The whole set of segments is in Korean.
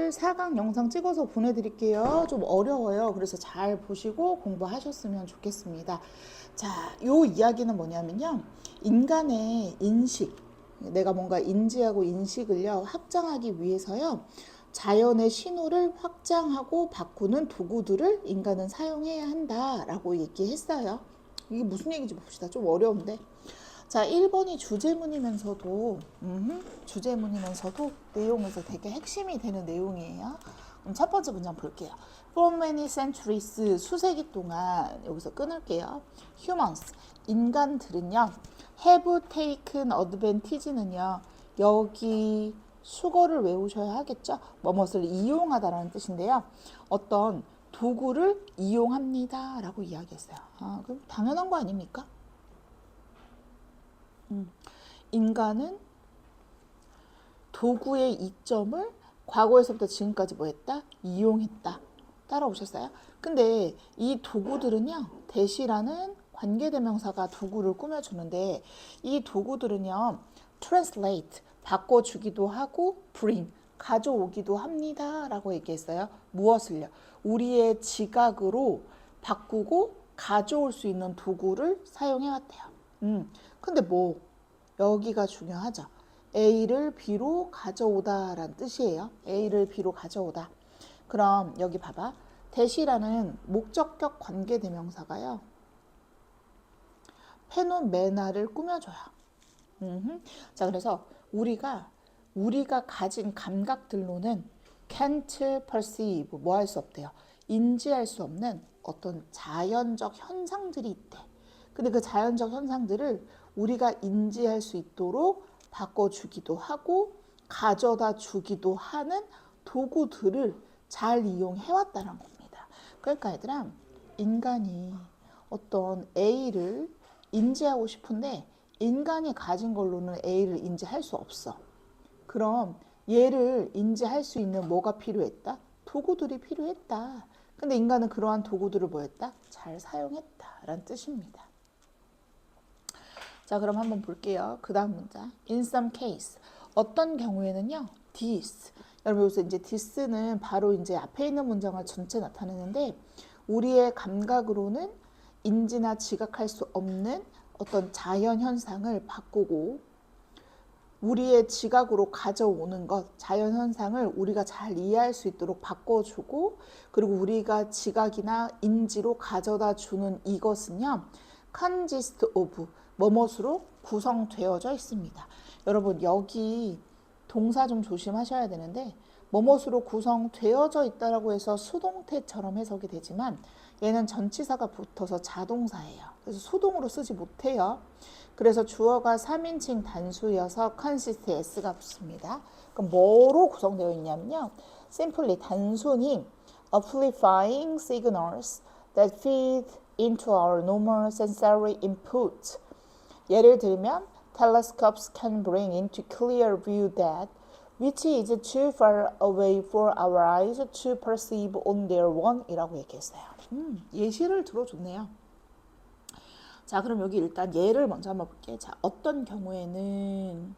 오늘 4강 영상 찍어서 보내드릴게요. 좀 어려워요. 그래서 잘 보시고 공부하셨으면 좋겠습니다. 자, 요 이야기는 뭐냐면요. 인간의 인식, 내가 뭔가 인지하고 인식을요, 확장하기 위해서요, 자연의 신호를 확장하고 바꾸는 도구들을 인간은 사용해야 한다라고 얘기했어요. 이게 무슨 얘기인지 봅시다. 좀 어려운데. 자, 1번이 주제문이면서도 내용에서 되게 핵심이 되는 내용이에요. 그럼 첫 번째 문장 볼게요. For many centuries, 수세기 동안, 여기서 끊을게요. Humans, 인간들은요, have taken advantage는요, 여기 수거를 외우셔야 하겠죠. 뭐뭇을 이용하다라는 뜻인데요. 어떤 도구를 이용합니다 라고 이야기했어요. 그럼 당연한 거 아닙니까? 인간은 도구의 이점을 과거에서부터 지금까지 뭐 했다? 이용했다. 따라오셨어요? 근데 이 도구들은요, 대시라는 관계대명사가 도구를 꾸며주는데, 이 도구들은요, translate, 바꿔주기도 하고, bring, 가져오기도 합니다. 라고 얘기했어요. 무엇을요? 우리의 지각으로 바꾸고 가져올 수 있는 도구를 사용해왔대요. 근데 뭐 여기가 중요하죠. A를 B로 가져오다 라는 뜻이에요. A를 B로 가져오다. 그럼 여기 봐봐. 대시라는 목적격 관계대명사가요, 페노메나를 꾸며줘요. 자, 그래서 우리가 가진 감각들로는 can't perceive, 뭐 할 수 없대요. 인지할 수 없는 어떤 자연적 현상들이 있대. 근데 그 자연적 현상들을 우리가 인지할 수 있도록 바꿔주기도 하고 가져다 주기도 하는 도구들을 잘 이용해왔다는 겁니다. 그러니까 얘들아, 인간이 어떤 A를 인지하고 싶은데 인간이 가진 걸로는 A를 인지할 수 없어. 그럼 얘를 인지할 수 있는 뭐가 필요했다? 도구들이 필요했다. 근데 인간은 그러한 도구들을 뭐 했다? 잘 사용했다 라는 뜻입니다. 자, 그럼 한번 볼게요. 그 다음 문장. In some case. 어떤 경우에는요, this. 여러분, 여기서 이제 this는 바로 이제 앞에 있는 문장을 전체 나타내는데, 우리의 감각으로는 인지나 지각할 수 없는 어떤 자연 현상을 바꾸고, 우리의 지각으로 가져오는 것, 자연 현상을 우리가 잘 이해할 수 있도록 바꿔주고, 그리고 우리가 지각이나 인지로 가져다 주는 이것은요, consist of, 뭐뭇으로 구성되어져 있습니다. 여러분, 여기 동사 좀 조심하셔야 되는데, 뭐뭇으로 구성되어져 있다라고 해서 수동태처럼 해석이 되지만, 얘는 전치사가 붙어서 자동사예요. 그래서 수동으로 쓰지 못해요. 그래서 주어가 3인칭 단수여서 consist s가 붙습니다. 그럼 뭐로 구성되어 있냐면요, simply 단순히 amplifying signals that feed into our normal sensory input. 예를 들면 telescopes can bring into clear view that which is too far away for our eyes to perceive on their own 이라고 얘기했어요. 예시를 들어줬네요. 자, 그럼 여기 일단 예를 먼저 한번 볼게요. 자, 어떤 경우에는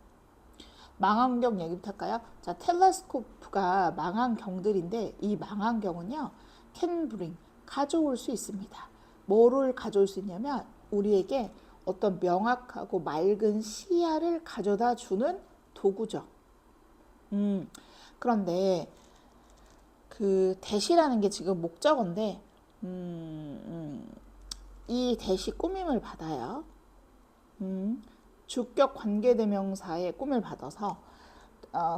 망원경 얘기부터 할까요? 자, 텔레스코프가 망원경들인데 이 망원경은요, can bring, 가져올 수 있습니다. 뭐를 가져올 수 있냐면 우리에게 어떤 명확하고 맑은 시야를 가져다 주는 도구죠. 그런데 그 대시라는 게 지금 목적어인데 이 대시 꾸밈을 받아요. 주격 관계대명사의 꾸밈을 받아서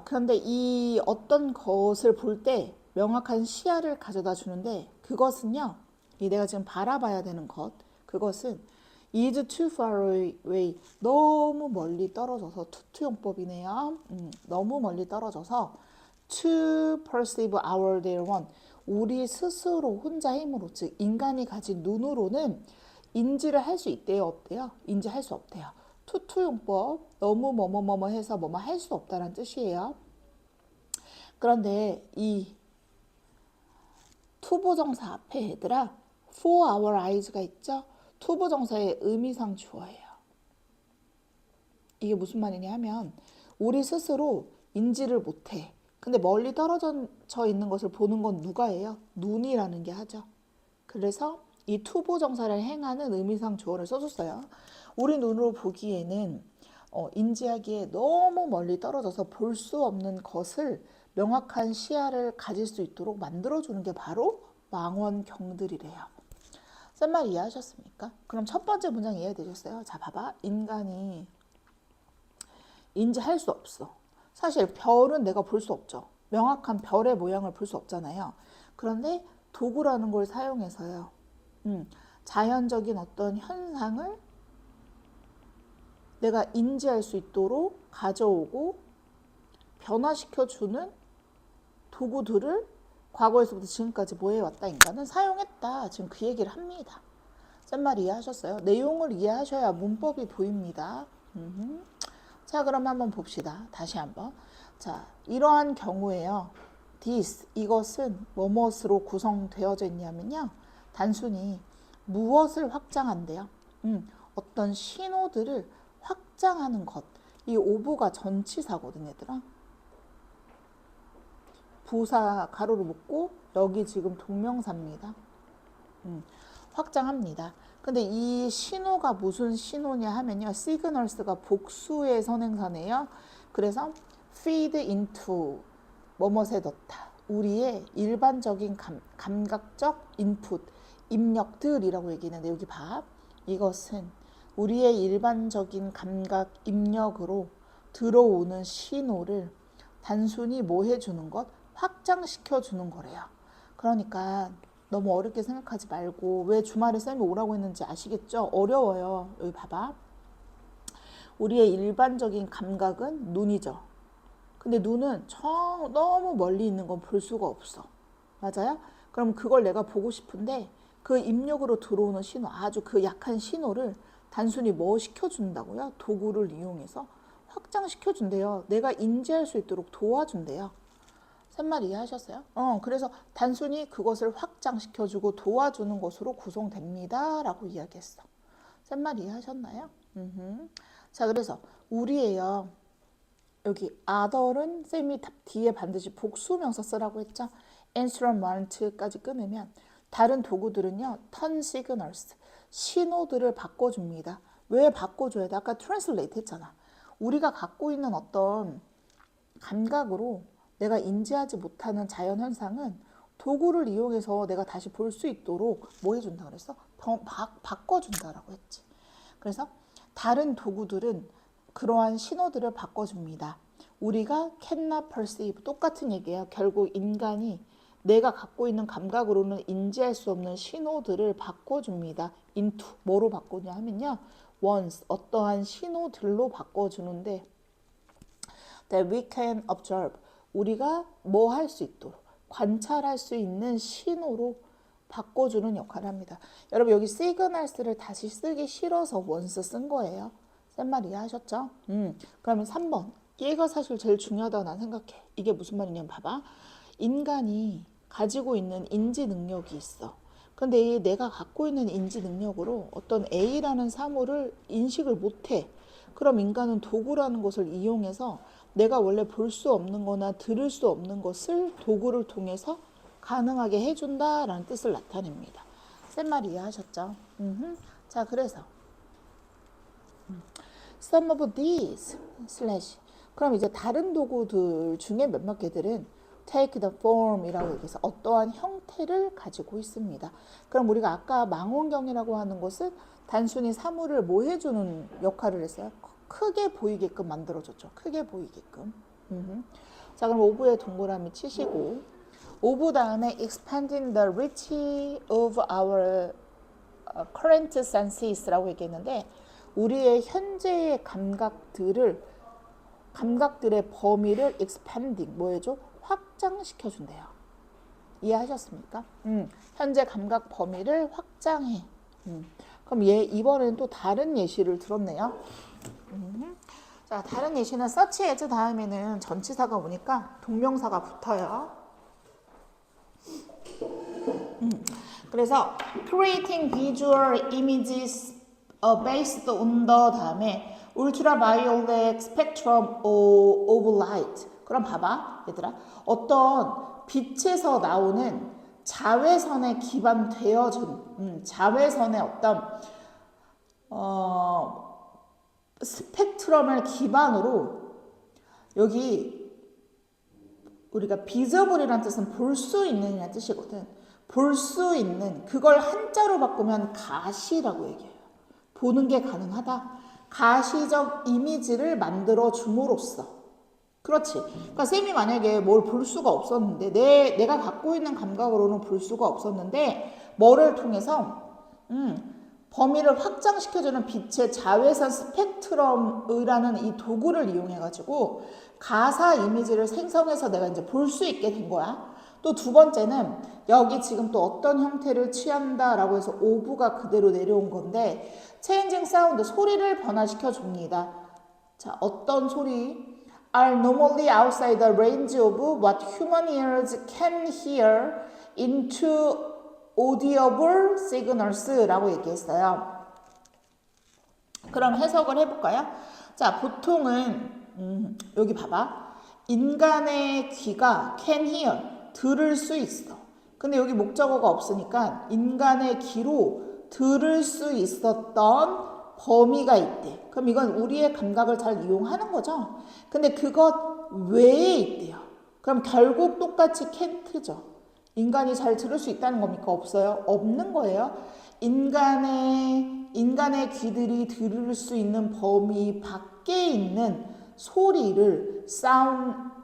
그런데 이 어떤 것을 볼 때 명확한 시야를 가져다 주는데 그것은요, 이 내가 지금 바라봐야 되는 것, 그것은 is too far away, 너무 멀리 떨어져서, 투투용법이네요. 너무 멀리 떨어져서 to perceive our their one, 우리 스스로 혼자 힘으로, 즉 인간이 가진 눈으로는 인지를 할 수 있대요, 없대요? 인지할 수 없대요. 투투용법, 너무 뭐뭐뭐뭐 해서 뭐뭐 할 수 없다는 뜻이에요. 그런데 이 투부정사 앞에 얘들아, for our eyes가 있죠? 투부정사의 의미상 주어예요. 이게 무슨 말이냐 하면 우리 스스로 인지를 못해. 근데 멀리 떨어져 있는 것을 보는 건 누가 해요? 눈이라는 게 하죠. 그래서 이 투부정사를 행하는 의미상 주어를 써줬어요. 우리 눈으로 보기에는 인지하기에 너무 멀리 떨어져서 볼 수 없는 것을 명확한 시야를 가질 수 있도록 만들어주는 게 바로 망원경들이래요. 쓴 말 이해하셨습니까? 그럼 첫 번째 문장 이해되셨어요? 자, 봐봐. 인간이 인지할 수 없어. 사실 별은 내가 볼 수 없죠. 명확한 별의 모양을 볼 수 없잖아요. 그런데 도구라는 걸 사용해서요. 자연적인 어떤 현상을 내가 인지할 수 있도록 가져오고 변화시켜주는 도구들을 과거에서부터 지금까지 뭐 해왔다? 인간은 사용했다. 지금 그 얘기를 합니다. 쓴 말 이해하셨어요? 내용을 이해하셔야 문법이 보입니다. 자, 그럼 한번 봅시다. 다시 한번. 자, 이러한 경우에요. this, 이것은 뭐뭇으로 구성되어져 있냐면요. 단순히 무엇을 확장한대요? 어떤 신호들을 확장하는 것. 이 오브가 전치사거든, 얘들아. 부사 가로로 묶고 여기 지금 동명사입니다. 확장합니다. 근데 이 신호가 무슨 신호냐 하면요. signals가 복수의 선행사네요. 그래서 feed into 뭐뭇에 넣다. 우리의 일반적인 감각적 인풋, 입력들이라고 얘기했는데 여기 봐. 이것은 우리의 일반적인 감각 입력으로 들어오는 신호를 단순히 뭐 해주는 것? 확장시켜 주는 거래요. 그러니까 너무 어렵게 생각하지 말고 왜 주말에 쌤이 오라고 했는지 아시겠죠? 어려워요. 여기 봐봐. 우리의 일반적인 감각은 눈이죠. 근데 눈은 너무 멀리 있는 건 볼 수가 없어. 맞아요? 그럼 그걸 내가 보고 싶은데 그 입력으로 들어오는 신호, 아주 그 약한 신호를 단순히 뭐 시켜준다고요? 도구를 이용해서 확장시켜준대요. 내가 인지할 수 있도록 도와준대요. 셋말 이해하셨어요? 그래서 단순히 그것을 확장시켜주고 도와주는 것으로 구성됩니다. 라고 이야기했어. 셋말 이해하셨나요? 자, 그래서 우리예요. 여기 other은 쌤이 뒤에 반드시 복수명사 쓰라고 했죠. instrument까지 끊으면 다른 도구들은요. turn signals, 신호들을 바꿔줍니다. 왜 바꿔줘야 돼? 아까 translate 했잖아. 우리가 갖고 있는 어떤 감각으로 내가 인지하지 못하는 자연현상은 도구를 이용해서 내가 다시 볼 수 있도록 뭐 해준다 그랬어? 바꿔준다라고 했지. 그래서 다른 도구들은 그러한 신호들을 바꿔줍니다. 우리가 cannot perceive, 똑같은 얘기예요. 결국 인간이 내가 갖고 있는 감각으로는 인지할 수 없는 신호들을 바꿔줍니다. into, 뭐로 바꾸냐 하면요. once, 어떠한 신호들로 바꿔주는데 that we can observe, 우리가 뭐 할 수 있도록 관찰할 수 있는 신호로 바꿔주는 역할을 합니다. 여러분 여기 signals를 다시 쓰기 싫어서 once 쓴 거예요. 쌤 말 이해하셨죠? 그러면 3번. 얘가 사실 제일 중요하다고 난 생각해. 이게 무슨 말이냐면 봐봐. 인간이 가지고 있는 인지 능력이 있어. 근데 내가 갖고 있는 인지 능력으로 어떤 A라는 사물을 인식을 못해. 그럼 인간은 도구라는 것을 이용해서 내가 원래 볼 수 없는 거나 들을 수 없는 것을 도구를 통해서 가능하게 해준다라는 뜻을 나타냅니다. 쌤 말 이해하셨죠? 자, 그래서 some of these slash, 그럼 이제 다른 도구들 중에 몇몇 개들은 take the form이라고 얘기해서 어떠한 형태를 가지고 있습니다. 그럼 우리가 아까 망원경이라고 하는 것은 단순히 사물을 뭐 해주는 역할을 했어요? 크게 보이게끔 만들어줬죠. 크게 보이게끔. 자, 그럼 오브에 동그라미 치시고 오브 다음에 expanding the reach of our current senses라고 얘기했는데 우리의 현재의 감각들의 범위를 expanding, 뭐 해줘? 확장시켜준대요. 이해하셨습니까? 현재 감각 범위를 확장해. 그럼 이번에는 또 다른 예시를 들었네요. 자, 다른 예시는 such as 다음에는 전치사가 오니까 동명사가 붙어요. 그래서 creating visual images based on the 다음에 ultraviolet spectrum of light, 그럼 봐봐 얘들아. 어떤 빛에서 나오는 자외선에 기반되어진 자외선의 어떤 스펙트럼을 기반으로 여기 우리가 비저블이라는 뜻은 볼 수 있는 이라는 뜻이거든. 볼 수 있는 그걸 한자로 바꾸면 가시라고 얘기해요. 보는 게 가능하다. 가시적 이미지를 만들어 줌으로써. 그렇지. 그러니까 쌤이 만약에 뭘 볼 수가 없었는데 내가 갖고 있는 감각으로는 볼 수가 없었는데 뭐를 통해서 범위를 확장시켜주는 빛의 자외선 스펙트럼이라는 이 도구를 이용해가지고 가사 이미지를 생성해서 내가 이제 볼 수 있게 된 거야. 또 두 번째는 여기 지금 또 어떤 형태를 취한다라고 해서 오브가 그대로 내려온 건데 changing sound, 소리를 변화시켜 줍니다. 자, 어떤 소리? are normally outside the range of what human ears can hear into audible signals라고 얘기했어요. 그럼 해석을 해볼까요? 자, 보통은 여기 봐봐. 인간의 귀가 can hear, 들을 수 있어. 근데 여기 목적어가 없으니까 인간의 귀로 들을 수 있었던 범위가 있대. 그럼 이건 우리의 감각을 잘 이용하는 거죠. 근데 그것 외에 있대요. 그럼 결국 똑같이 can't죠. 인간이 잘 들을 수 있다는 겁니까? 없어요? 없는 거예요. 인간의 귀들이 들을 수 있는 범위 밖에 있는 소리를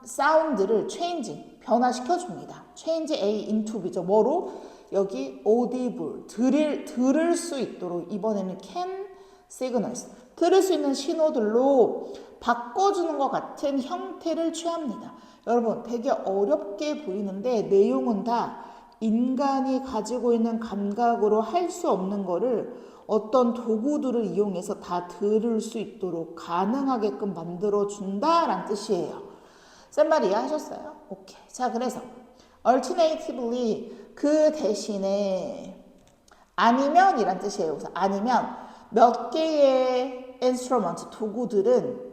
사운드를 changing, 변화시켜 줍니다. change A into B죠. 뭐로? 여기 audible, 들을 수 있도록 이번에는 can signals, 들을 수 있는 신호들로 바꿔주는 것 같은 형태를 취합니다. 여러분 되게 어렵게 보이는데 내용은 다 인간이 가지고 있는 감각으로 할 수 없는 거를 어떤 도구들을 이용해서 다 들을 수 있도록 가능하게끔 만들어준다라는 뜻이에요. 쌤 말 이해하셨어요? 오케이. 자, 그래서 alternatively 그 대신에 아니면 이란 뜻이에요. 그래서 아니면 몇 개의 instrument, 도구들은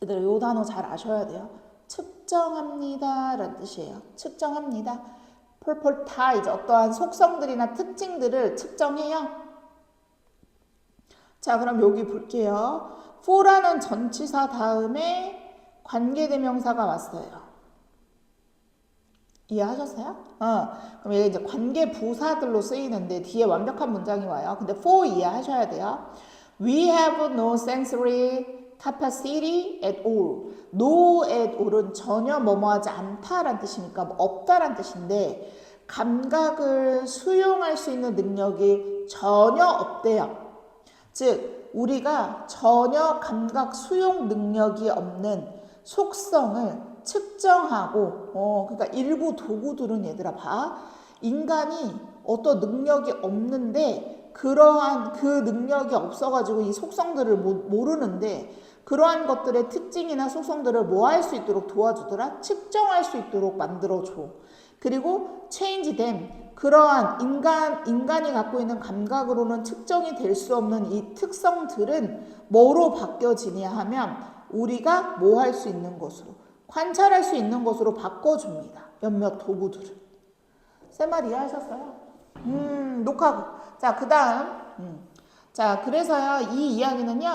얘들아 요 단어 잘 아셔야 돼요. 측정합니다 라는 뜻이에요. 측정합니다. propertize, 어떠한 속성들이나 특징들을 측정해요. 자, 그럼 여기 볼게요. for라는 전치사 다음에 관계대명사가 왔어요. 이해하셨어요? 그럼 얘가 이제 관계부사들로 쓰이는데 뒤에 완벽한 문장이 와요. 근데 for 이해하셔야 돼요. We have no sensory capacity at all. No at all은 전혀 뭐뭐하지 않다라는 뜻이니까 뭐 없다라는 뜻인데 감각을 수용할 수 있는 능력이 전혀 없대요. 즉 우리가 전혀 감각 수용 능력이 없는 속성을 측정하고 그러니까 일부 도구들은 얘들아 봐. 인간이 어떤 능력이 없는데 그러한 그 능력이 없어가지고 이 속성들을 모르는데 그러한 것들의 특징이나 속성들을 뭐 할 수 있도록 도와주더라? 측정할 수 있도록 만들어줘. 그리고 change them. 그러한 인간이 갖고 있는 감각으로는 측정이 될 수 없는 이 특성들은 뭐로 바뀌어지냐 하면 우리가 뭐 할 수 있는 것으로, 관찰할 수 있는 것으로 바꿔줍니다. 몇몇 도구들을. 쌤 말 이해하셨어요? 녹화고. 자, 그 다음. 자, 그래서요, 이 이야기는요,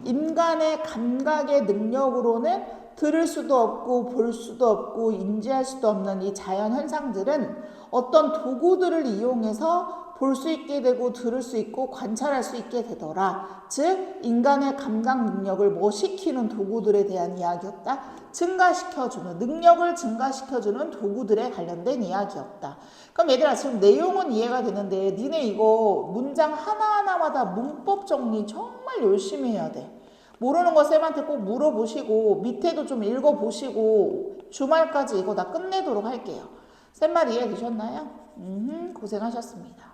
인간의 감각의 능력으로는 들을 수도 없고, 볼 수도 없고, 인지할 수도 없는 이 자연 현상들은 어떤 도구들을 이용해서 볼 수 있게 되고, 들을 수 있고, 관찰할 수 있게 되더라. 즉, 인간의 감각 능력을 뭐 시키는 도구들에 대한 이야기였다. 증가시켜주는, 능력을 증가시켜주는 도구들에 관련된 이야기였다. 그럼 얘들아 지금 내용은 이해가 되는데 니네 이거 문장 하나하나마다 문법 정리 정말 열심히 해야 돼. 모르는 거 쌤한테 꼭 물어보시고 밑에도 좀 읽어보시고 주말까지 이거 다 끝내도록 할게요. 쌤 말 이해되셨나요? 고생하셨습니다.